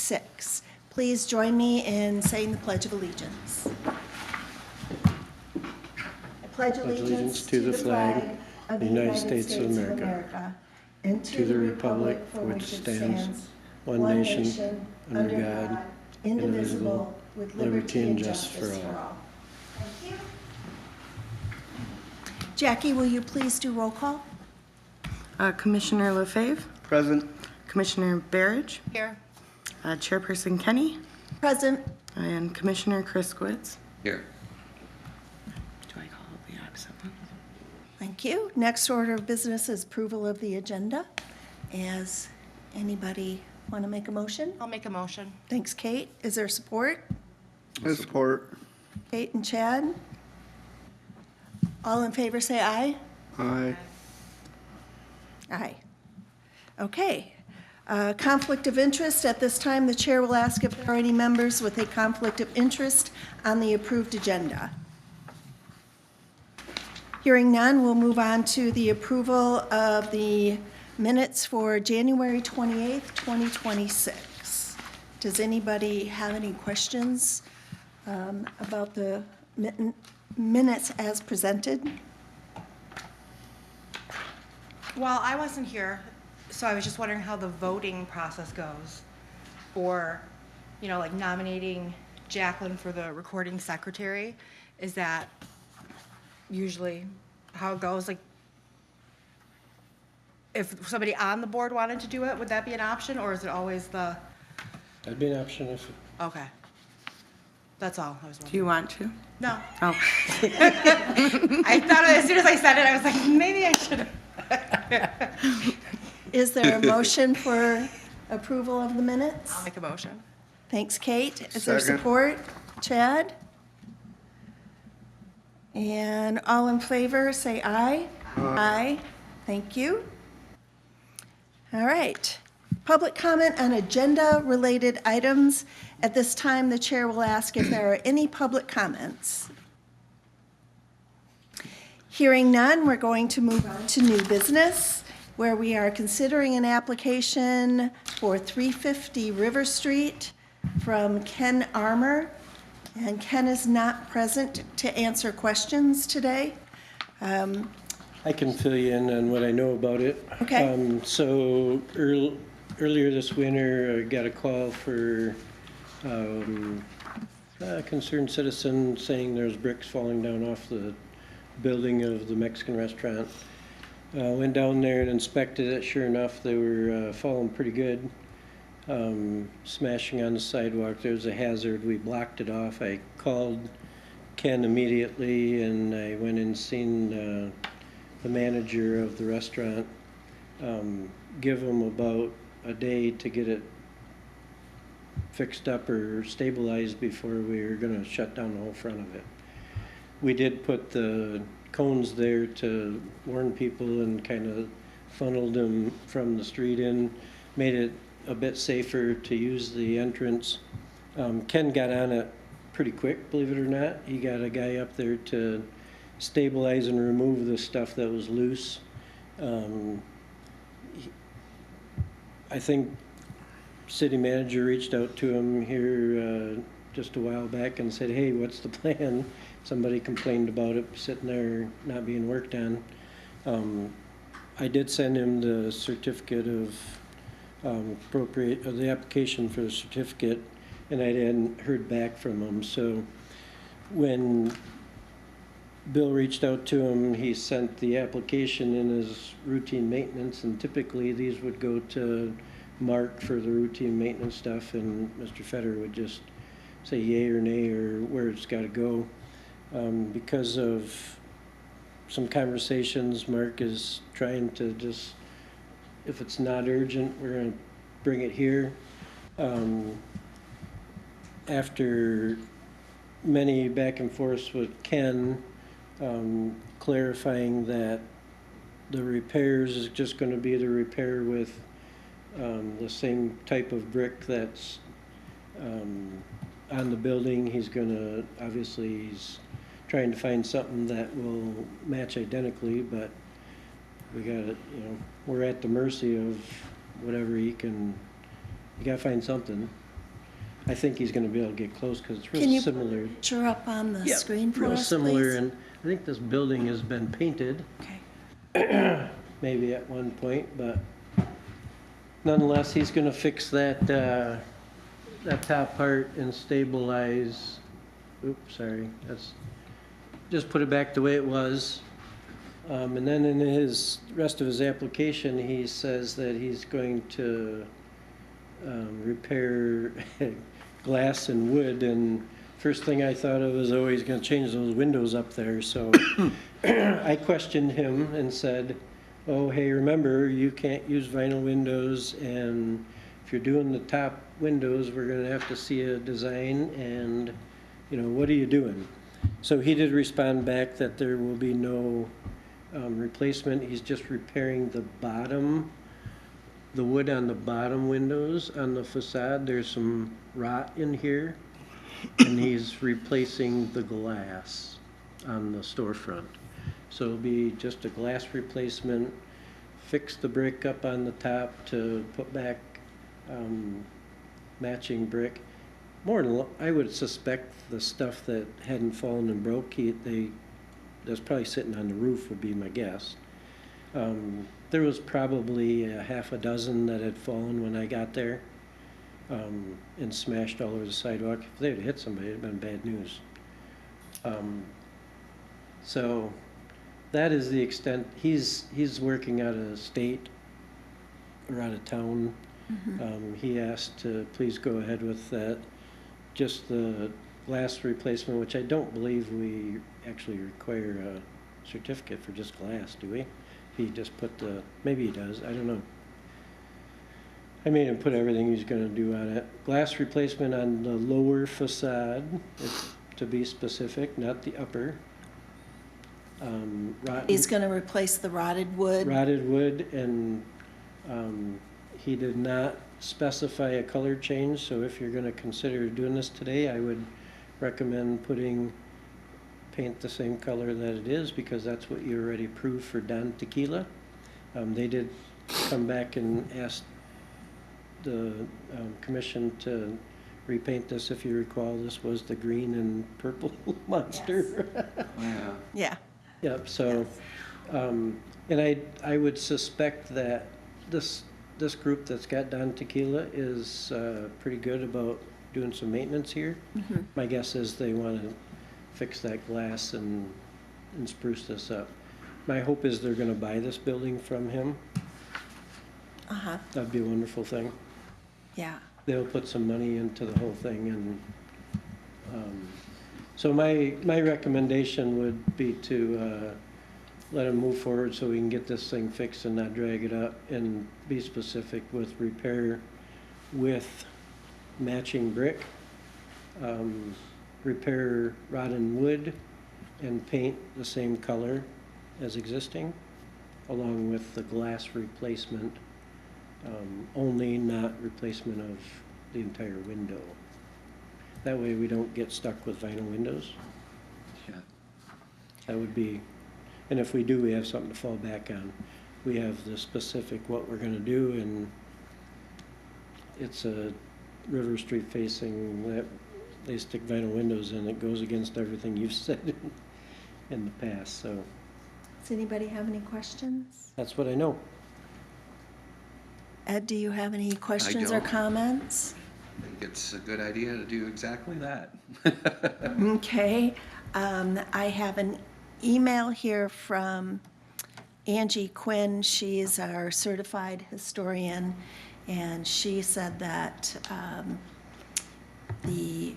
2026. Please join me in saying the Pledge of Allegiance. I pledge allegiance to the flag of the United States of America and to the republic for which it stands, one nation, under God, indivisible, with liberty and justice for all. Thank you. Jackie, will you please do roll call? Commissioner LaFave, Present. Commissioner Barrage, Here. Chairperson Kenny, Present. and Commissioner Kriskowitz. Here. Do I call the absent ones? Thank you. Next order of business is approval of the agenda. As anybody want to make a motion? I'll make a motion. Thanks, Kate. Is there support? I support. Kate and Chad? All in favor say aye. Aye. Aye. Okay. Conflict of interest. At this time, the chair will ask if there are any members with a conflict of interest on the approved agenda. Hearing none, we'll move on to the approval of the minutes for January 28th, 2026. Does anybody have any questions about the minutes as presented? Well, I wasn't here, so I was just wondering how the voting process goes. Or, like nominating Jacqueline for the recording secretary. Is that usually how it goes? Like, if somebody on the board wanted to do it, would that be an option, or is it always the, That'd be an option if, okay. That's all I was Do wondering. you want to? No. Oh, I thought as soon as I said it, I was like, maybe I should. Is there a motion for approval of the minutes? I'll make a motion. Thanks, Kate. Is there Second. support? Chad? And all in favor, say aye. Aye. Thank you. All right. Public comment on agenda-related items. At this time, the chair will ask if there are any public comments. Hearing none, we're going to move on to new business, where we are considering an application for 350 River Street from Ken Armour. And Ken is not present to answer questions today. I can fill you in on what I know about it. Okay. So earlier this winter, I got a call for a concerned citizen saying there's bricks falling down off the building of the Mexican restaurant. Went down there and inspected it. Sure enough, they were falling pretty good. Smashing on the sidewalk. There's a hazard. We blocked it off. I called Ken immediately, and I went and seen the manager of the restaurant. Give him about a day to get it fixed up or stabilized before we were going to shut down the whole front of it. We did put the cones there to warn people and kind of funneled them from the street in, made it a bit safer to use the entrance. Ken got on it pretty quick, believe it or not. He got a guy up there to stabilize and remove the stuff that was loose. I think city manager reached out to him here just a while back and said, hey, what's the plan? Somebody complained about it sitting there not being worked on. I did send him the certificate of the application for the certificate, and I hadn't heard back from him. So when Bill reached out to him, he sent the application in as routine maintenance, and typically these would go to Mark for the routine maintenance stuff, and Mr. Fetter would just say yay or nay or where it's got to go. Because of some conversations, Mark is trying to just, if it's not urgent, we're going to bring it here. After many back and forths with Ken, clarifying that the repairs is just going to be the repair with the same type of brick that's on the building. He's going to, obviously, he's trying to find something that will match identically, but we got to, we're at the mercy of whatever he can, you got to find something. I think he's gonna be able to get close, because it's Can real you put similar. a picture up on the Yeah, screen for real us, similar, please? and I think this building has been painted, Okay. maybe at one point, but nonetheless, he's gonna fix that, that top part and stabilize, oops, sorry, just put it back the way it was. And then in his, rest of his application, he says that he's going to, repair glass and wood, and first thing I thought of was, oh, he's gonna change those windows up there, so I questioned him and said, oh, hey, remember, you can't use vinyl windows, and if you're doing the top windows, we're gonna have to see a design, and, you know, what are you doing? So he did respond back that there will be no replacement. He's just repairing the bottom, the wood on the bottom windows on the facade. There's some rot in here, and he's replacing the glass on the storefront. So it'll be just a glass replacement, fix the brick up on the top to put back matching brick. More than, I would suspect the stuff that hadn't fallen and broke, that's probably sitting on the roof would be my guess. There was probably a half a dozen that had fallen when I got there, and smashed all over the sidewalk. If they'd hit somebody, it'd been bad news. So that is the extent. He's working out of state or out of town. He asked to please go ahead with that, just the glass replacement, which I don't believe we actually require a certificate for just glass, do we? He just put maybe he does, I don't know. I made him put everything he's gonna do on it. Glass replacement on the lower facade, to be specific, not the upper. He's gonna replace the rotted wood. Rotted wood, and he did not specify a color change, so if you're gonna consider doing this today, I would recommend paint the same color that it is, because that's what you already approved for Don Tequila. They did come back and ask the commission to repaint this. If you recall, this was the green and purple monster. Yeah. Yeah. Yep, so, and I would suspect that this group that's got Don Tequila is pretty good about doing some maintenance here. My guess is they want to fix that glass and spruce this up. My hope is they're gonna buy this building from him. Uh-huh, That'd be a wonderful thing. yeah. They'll put some money into the whole thing, and so my recommendation would be to let him move forward so we can get this thing fixed and not drag it up, and be specific with repair with matching brick, repair rotten wood, and paint the same color as existing, along with the glass replacement, only, not replacement of the entire window. That way we don't get stuck with vinyl windows. Yeah. That would be, and if we do, we have something to fall back on. We have the specific what we're gonna do, and it's a River Street facing, that they stick vinyl windows in. It goes against everything you've said in the past, so Does anybody have any questions? that's what I know. Ed, do you have any questions or don't. comments? I think it's a good idea to do exactly that. Okay, I have an email here from Angie Quinn. She's our certified historian, and she said that the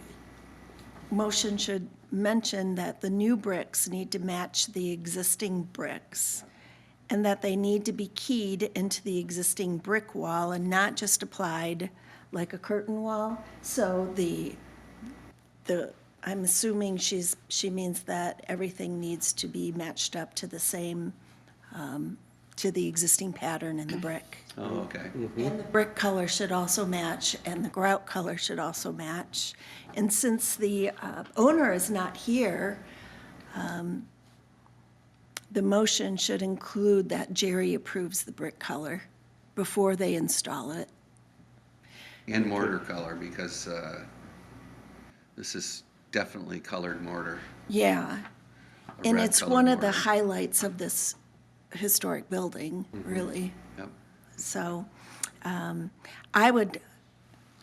motion should mention that the new bricks need to match the existing bricks, and that they need to be keyed into the existing brick wall and not just applied like a curtain wall. So I'm assuming she means that everything needs to be matched up to the same, to the existing pattern in the brick. Oh, okay. And the brick color should also match, and the grout color should also match. And since the owner is not here, the motion should include that Jerry approves the brick color before they install it. And mortar color, because This is definitely colored mortar. Yeah. a And red it's colored one of the mortar. highlights of this historic building, really. Yep. So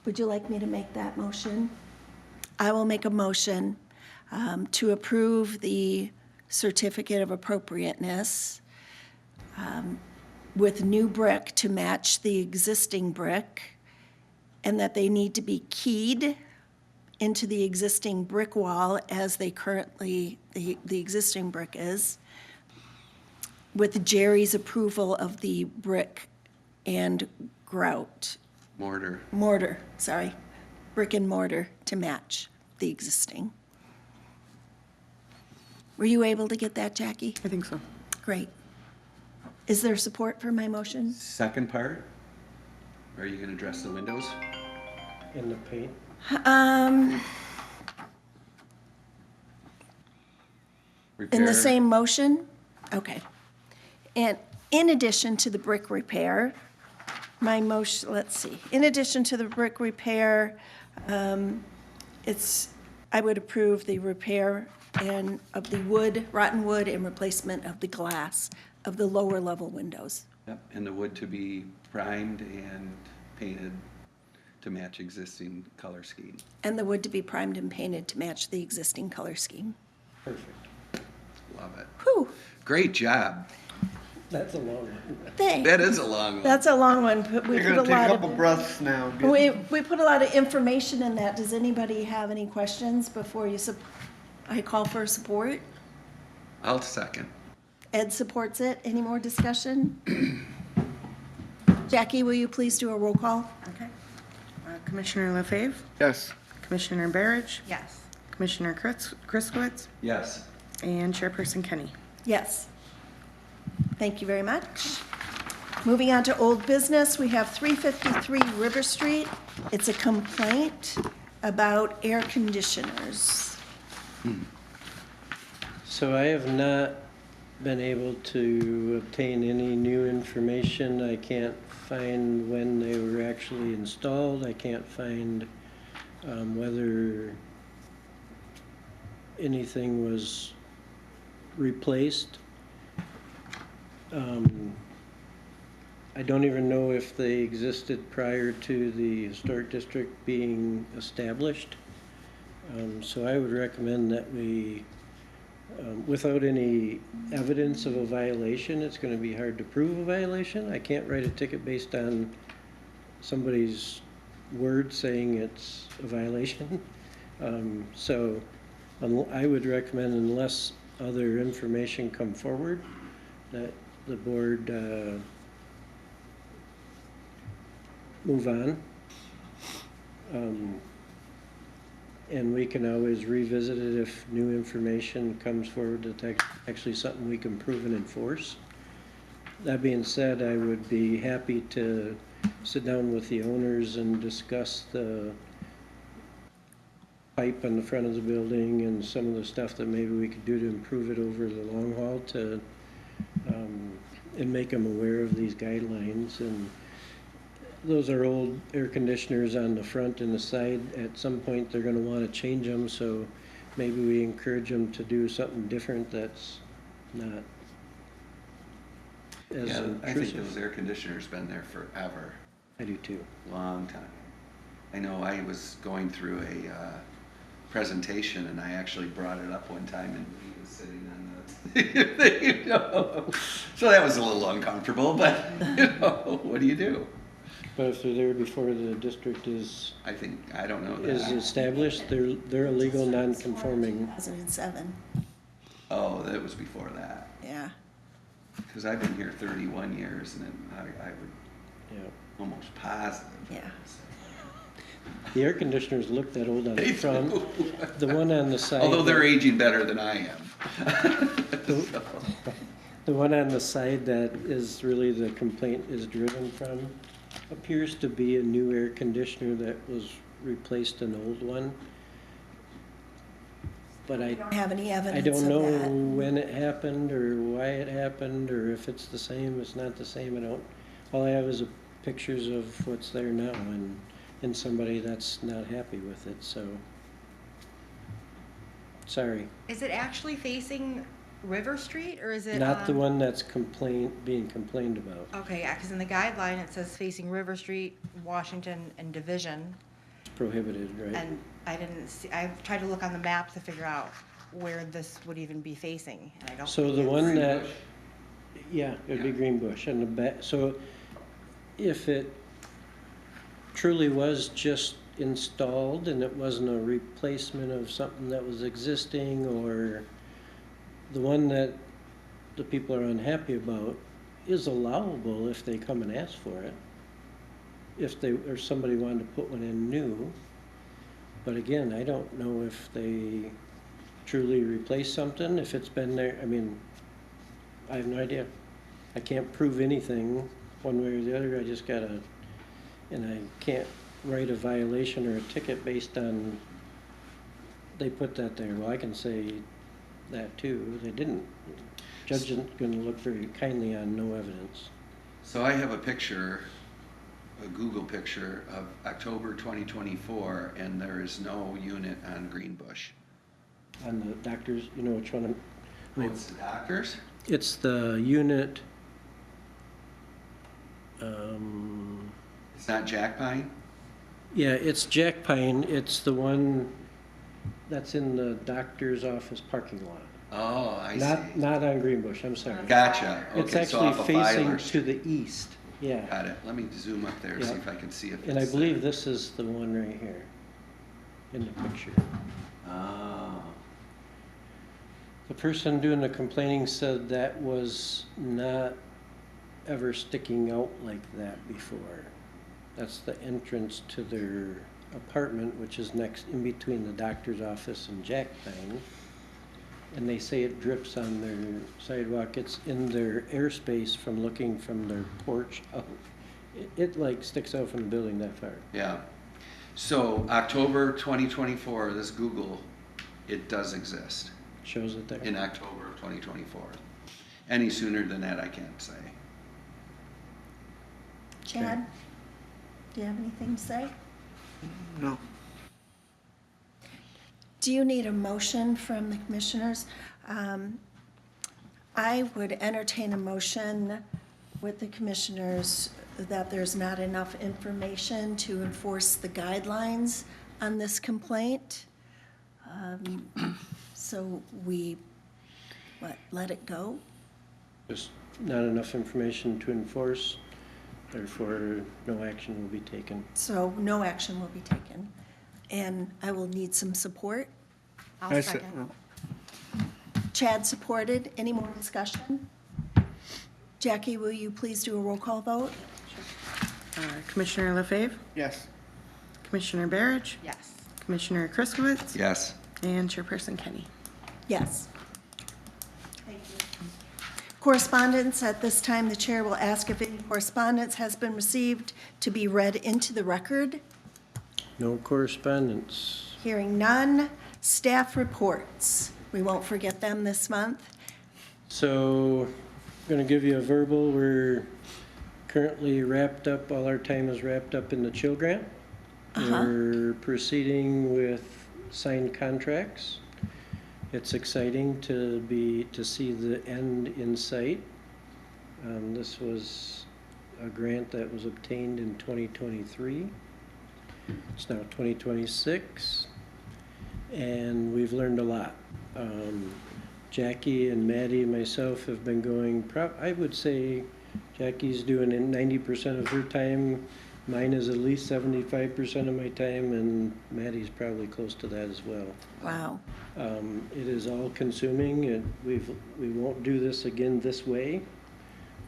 would you like me to make that motion? I will make a motion to approve the certificate of appropriateness with new brick to match the existing brick, and that they need to be keyed into the existing brick wall as they currently, the existing brick is, with Jerry's approval of the brick and grout, Mortar. brick and mortar to match the existing. Were you able to get that, Jackie? I think so. Great. Is there support for my motion? Second part? Are you gonna address the windows? In the paint. In the Repair? same motion? Okay. And in addition to the brick repair, my motion, let's see, in addition to the brick repair, I would approve the repair of the wood, rotten wood, and replacement of the glass of the lower level windows. Yep, and the wood to be primed and painted to match existing color scheme. And the wood to be primed and painted to match the existing color scheme. Perfect. Love it. Whew, Great job. That's a long one. thanks. That is a long one. That's a long one, but we You're put a gonna take a lot couple of, breaths now. we put a lot of information in that. Does anybody have any questions before I call for support? I'll second. Ed supports it. Any more discussion? Jackie, will you please do a roll call? Okay. Commissioner LaFave, Yes. Commissioner Barrage, Yes. Commissioner Kriskowitz, Yes. and Chairperson Kenny. Yes. Thank you very much. Moving on to old business, we have 353 River Street. It's a complaint about air conditioners. So I have not been able to obtain any new information. I can't find when they were actually installed. I can't find whether anything was replaced. I don't even know if they existed prior to the historic district being established. So I would recommend that we, without any evidence of a violation, it's gonna be hard to prove a violation. I can't write a ticket based on somebody's word saying it's a violation. So I would recommend, unless other information come forward, that the board move on. And we can always revisit it if new information comes forward that's actually something we can prove and enforce. That being said, I would be happy to sit down with the owners and discuss the pipe on the front of the building and some of the stuff that maybe we could do to improve it over the long haul to, and make them aware of these guidelines. And those are old air conditioners on the front and the side. At some point, they're gonna wanna change them, so maybe we encourage them to do something different that's not as Yeah, I think intrusive. those air conditioners been there forever, I do too. long time. I know I was going through a presentation and I actually brought it up one time and he was sitting on the thing, you know. So that was a little uncomfortable, but you know, what do you do? But if they're there before the district is I don't know is that. established, they're illegal, non-conforming. 2007, Oh, that was before that. yeah. Because I've been here 31 years and I would Yeah. almost positive. Yeah. The air conditioners look that old on the They front. do. The one on the side. Although they're aging better than I am. The one on the side that is really the complaint is driven from appears to be a new air conditioner that was replaced an old one. But I Don't have any evidence don't of know that. when it happened or why it happened or if it's the same, it's not the same. I don't, all I have is pictures of what's there now and somebody that's not happy with it, so. Sorry. Is it actually facing River Street or is it Not the on- one that's being complained about. Okay, yeah, because in the guideline, it says facing River Street, Washington, and Division. It's prohibited, right? And I didn't see, I tried to look on the map to figure out where this would even be facing, and I don't. So think the it's- one that, Greenbush. yeah, it'd be Yeah. Greenbush and the back, so if it truly was just installed and it wasn't a replacement of something that was existing, or the one that the people are unhappy about is allowable if they come and ask for it. If they, or somebody wanted to put one in new. But again, I don't know if they truly replaced something, if it's been there, I mean, I have no idea. I can't prove anything one way or the other, I just gotta, and I can't write a violation or a ticket based on, they put that there, well, I can say that too, they didn't. Judge isn't gonna look very kindly on no evidence. So I have a picture, a Google picture of October 2024, and there is no unit on Greenbush. On the doctors, you know which one, Oh, it's the doctors? it's the unit, It's not Jack Pine? yeah, it's Jack Pine, it's the one that's in the doctor's office parking lot. Oh, I Not, see. not on Greenbush, I'm sorry. Gotcha. It's Okay, so actually off of facing Filer to Street. the east, yeah. Got it. Let me zoom up there, see Yeah. if I can see if it's. And I believe this is the one right here in the picture. Oh, The person doing the complaining said that was not ever sticking out like that before. That's the entrance to their apartment, which is next, in between the doctor's office and Jack Pine. And they say it drips on their sidewalk. It's in their airspace from looking from their porch out. It like sticks out from the building that far. yeah. So October 2024, this Google, it does exist Shows it there. in October of 2024. Any sooner than that, I can't say. Chad, do you have anything to say? No. Do you need a motion from the commissioners? I would entertain a motion with the commissioners that there's not enough information to enforce the guidelines on this complaint. So we, let it go? Just not enough information to enforce, therefore no action will be taken. So no action will be taken. And I will need some support. I'll second. Chad supported. Any more discussion? Jackie, will you please do a roll call vote? Commissioner LaFave, Yes. Commissioner Barrage, Yes. Commissioner Kriskowitz, Yes. and Chairperson Kenny. Yes. Thank you. Correspondence, at this time, the chair will ask if any correspondence has been received to be read into the record. No correspondence. Hearing none. Staff reports. We won't forget them this month. So, I'm gonna give you a verbal, we're currently wrapped up, all our time is wrapped up in the Chill Grant. We're proceeding with signed contracts. It's exciting to see the end in sight. This was a grant that was obtained in 2023. It's now 2026, and we've learned a lot. Jackie and Maddie and myself have been going, I would say Jackie's doing 90% of her time. Mine is at least 75% of my time, and Maddie's probably close to that as well. Wow. It is all consuming, and we won't do this again this way,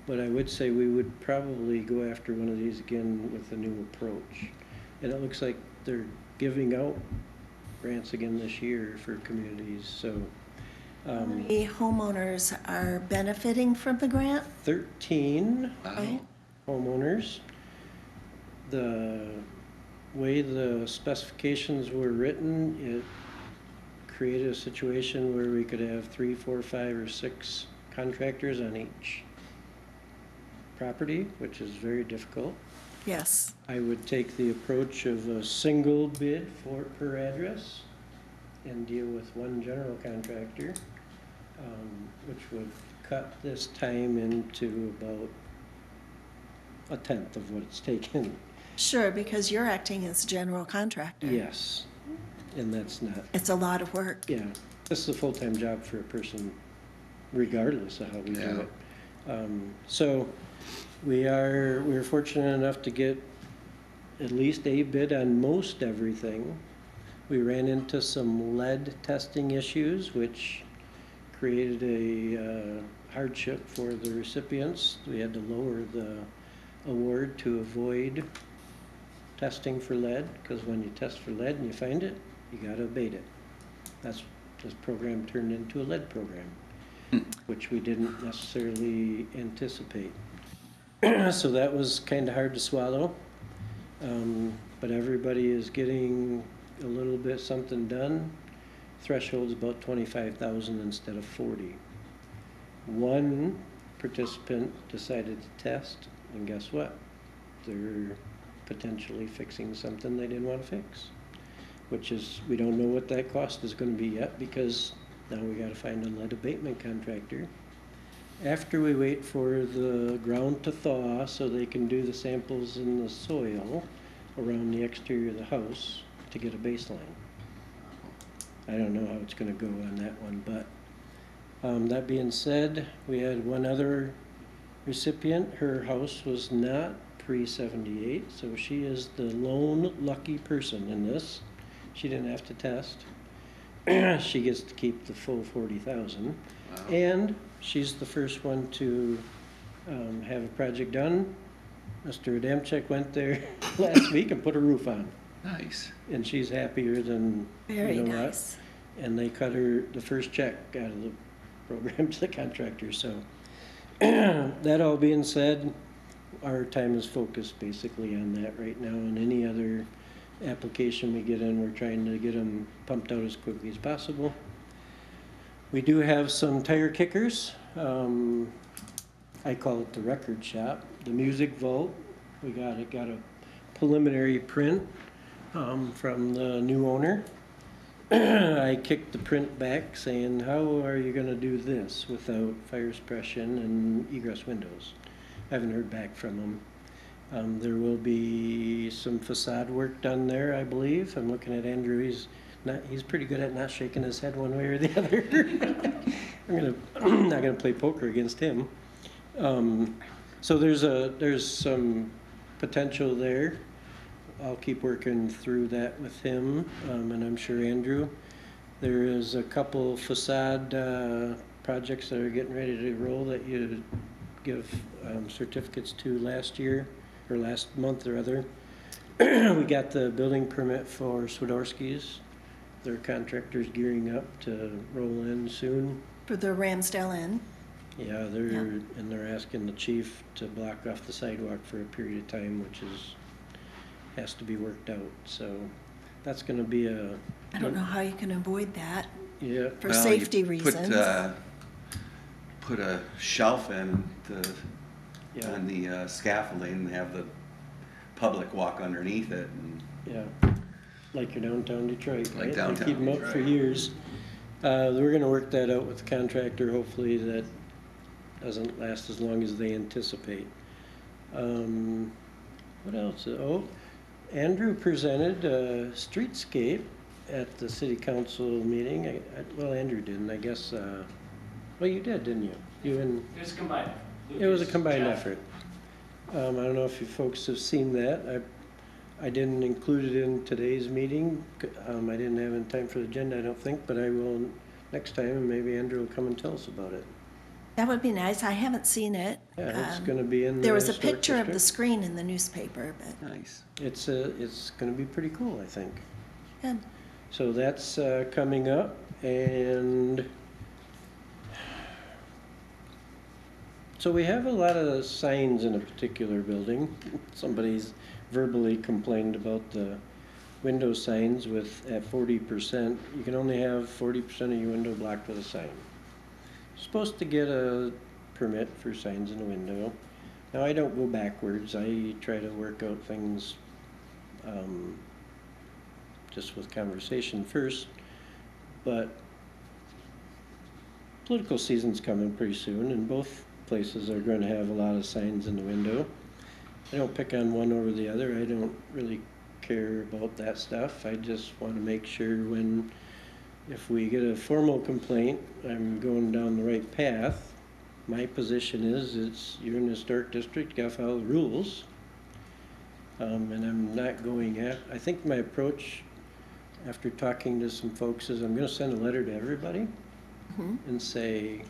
but I would say we would probably go after one of these again with a new approach. And it looks like they're giving out grants again this year for communities, so. How many homeowners are benefiting from the grant? 13 Right? homeowners. The way the specifications were written, it created a situation where we could have 3, 4, 5, or 6 contractors on each property, which is very difficult. Yes. I would take the approach of a single bid per address, and deal with one general contractor, which would cut this time into about a tenth of what it's taken. Sure, because you're acting as general contractor. Yes, and that's not, It's a lot of work. yeah, this is a full-time job for a person regardless of how we do Yeah. it. So we're fortunate enough to get at least a bid on most everything. We ran into some lead testing issues, which created a hardship for the recipients. We had to lower the award to avoid testing for lead, because when you test for lead and you find it, you gotta abate it. That's, this program turned into a lead program, which we didn't necessarily anticipate. So that was kinda hard to swallow. But everybody is getting a little bit something done. Threshold's about 25,000 instead of 40. One participant decided to test, and guess what? They're potentially fixing something they didn't want to fix, which is, we don't know what that cost is going to be yet, because now we got to find a lead abatement contractor. After we wait for the ground to thaw so they can do the samples in the soil around the exterior of the house to get a baseline. I don't know how it's gonna go on that one, but that being said, we had one other recipient. Her house was not pre-78, so she is the lone lucky person in this. She didn't have to test. She gets to keep the full 40,000. Wow. And she's the first one to have a project done. Mr. Adamczyk went there last week and put a roof on, Nice. and she's happier than, Very you know what. nice. And they cut her the first check out of the program to the contractor, so. That all being said, our time is focused basically on that right now, and any other application we get in, we're trying to get them pumped out as quickly as possible. We do have some tire kickers. I call it the record shop, the music vault. We got a preliminary print from the new owner. I kicked the print back saying, how are you gonna do this without fire suppression and egress windows? I haven't heard back from them. There will be some facade work done there, I believe. I'm looking at Andrew, he's pretty good at not shaking his head one way or the other. I'm not gonna play poker against him. So there's some potential there. I'll keep working through that with him, and I'm sure Andrew. There is a couple facade projects that are getting ready to roll that you give certificates to last year, or last month or other. We got the building permit for Swiderski's. Their contractor's gearing up to roll in soon. For the Ramsdale Inn. Yeah, and they're asking the chief to block off the sidewalk for a period of time, which has to be worked out, so that's gonna be I don't know how you can avoid that yeah, for Well, safety you reasons. Put a shelf in Yeah. on the scaffolding and have the public walk underneath it, and yeah, like your downtown Detroit, Like right? They downtown keep them up for Detroit. years. We're gonna work that out with the contractor, hopefully that doesn't last as long as they anticipate. What else? Oh, Andrew presented a streetscape at the city council meeting. Well, Andrew didn't, I guess, well, you did, didn't you? You and, It was combined. it was a combined Jeff. effort. I don't know if you folks have seen that. I didn't include it in today's meeting. I didn't have any time for the agenda, I don't think, but I will next time, and maybe Andrew will come and tell us about it. That would be nice. I haven't seen it. Yeah, it's gonna be in the There was a historic picture of the district. screen in the newspaper, but, nice. It's gonna be pretty cool, I think. good. So that's coming up, and so we have a lot of signs in a particular building. Somebody's verbally complained about the window signs at 40%. You can only have 40% of your window blocked with a sign. You're supposed to get a permit for signs in the window. Now, I don't go backwards. I try to work out things just with conversation first. But political season's coming pretty soon, and both places are going to have a lot of signs in the window. I don't pick on one over the other. I don't really care about that stuff. I just want to make sure if we get a formal complaint, I'm going down the right path. My position is, you're in the historic district, you gotta follow the rules. And I'm not going I think my approach, after talking to some folks, is I'm gonna send a letter to everybody and say,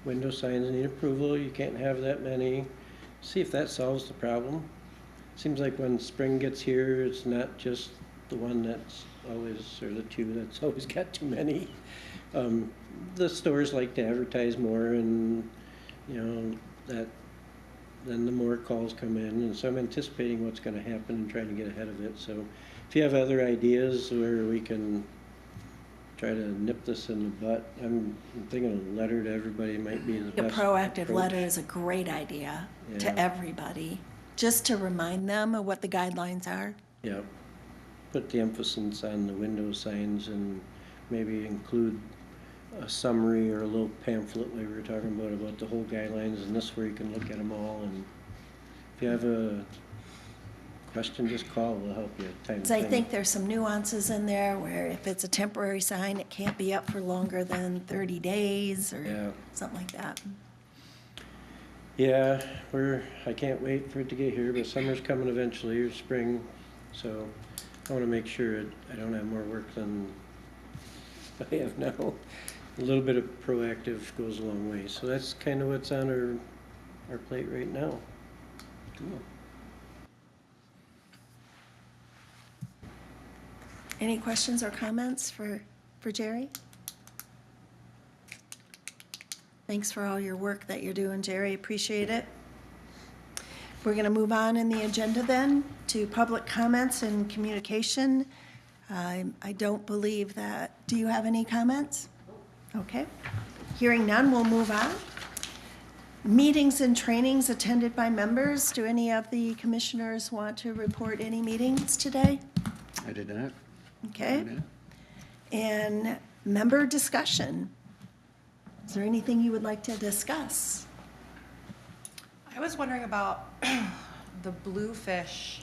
window signs need approval, you can't have that many. See if that solves the problem. Seems like when spring gets here, it's not just the one that's always, or the two that's always got too many. The stores like to advertise more, and that then the more calls come in, and so I'm anticipating what's going to happen and trying to get ahead of it. So if you have other ideas where we can try to nip this in the butt, I'm thinking a letter to everybody might be the A best proactive approach. letter is a great idea Yeah. to everybody, just to remind them of what the guidelines are. Yeah, put the emphasis on the window signs and maybe include a summary or a little pamphlet like we were talking about the whole guidelines, and this where you can look at them all. And if you have a question, just call, we'll help you. So I think there's some nuances in there where if it's a temporary sign, it can't be up for longer than 30 days Yeah. or something like that. Yeah, I can't wait for it to get here, but summer's coming eventually, or spring, so I want to make sure I don't have more work than I have now. A little bit of proactive goes a long way, so that's kind of what's on our plate right now. Cool. Any questions or comments for Jerry? Thanks for all your work that you're doing, Jerry. Appreciate it. We're going to move on in the agenda then to public comments and communication. I don't believe that. Do you have any comments? Okay. Hearing none, we'll move on. Meetings and trainings attended by members. Do any of the commissioners want to report any meetings today? I did not. Okay. And member discussion. Is there anything you would like to discuss? I was wondering about the Bluefish,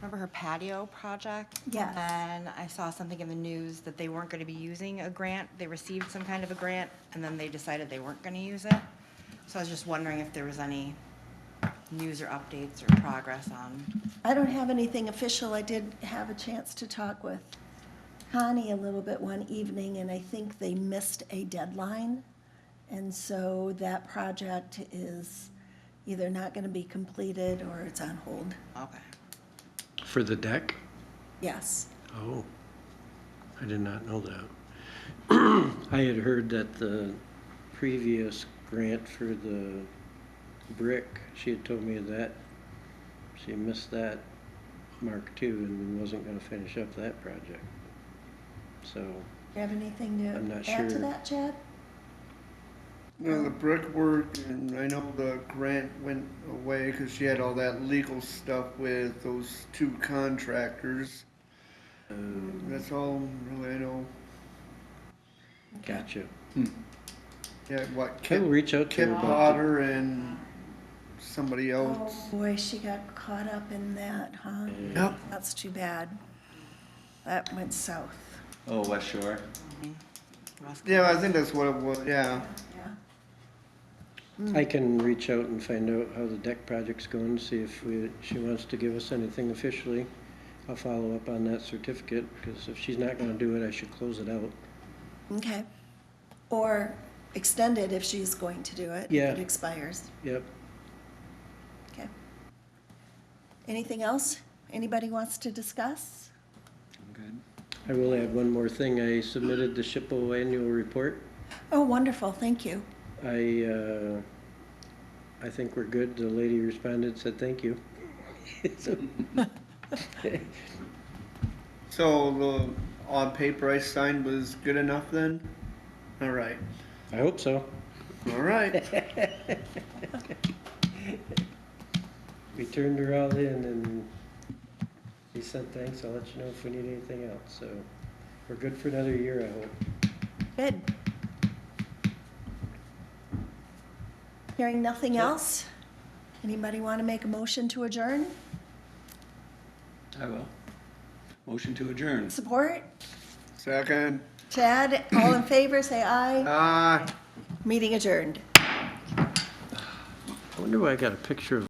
remember her patio project? Yes. And I saw something in the news that they weren't going to be using a grant. They received some kind of a grant, and then they decided they weren't going to use it. So I was just wondering if there was any news or updates or progress on. I don't have anything official. I did have a chance to talk with Connie a little bit one evening, and I think they missed a deadline. And so that project is either not going to be completed or it's on hold. Okay. For the deck? Yes. Oh, I did not know that. I had heard that the previous grant for the brick, she had told me that she missed that mark too and wasn't going to finish up that project. So, Do you have anything I'm to not add to sure. that, Chad? No, the brickwork, and I know the grant went away because she had all that legal stuff with those two contractors. That's all really I know. gotcha. Yeah, what, I will Kip, reach out to her Kip about Potter and somebody Oh, else. boy, she got caught up in that, huh? Yep. That's too bad. That went south. Oh, West Shore. Yeah, I think that's what it was, yeah. Yeah. I can reach out and find out how the deck project's going, see if she wants to give us anything officially. I'll follow up on that certificate, because if she's not gonna do it, I should close it out. Okay. Or extend it if she's going to do it. Yeah. If it expires. Yep. Okay. Anything else anybody wants to discuss? I'm good. I will add one more thing. I submitted the SHPO annual report. Oh, wonderful, thank you. I think we're good. The lady responded, said thank you. So- So the on paper I signed was good enough then? All right, I hope so. all right. We turned her all in and she said thanks. I'll let you know if we need anything else. So We're good for another year, I hope. Good. Hearing nothing else? Anybody want to make a motion to adjourn? I will. Motion to adjourn. Support? Second. Chad, all in favor, say aye. Aye. Meeting adjourned. I wonder why I got a picture of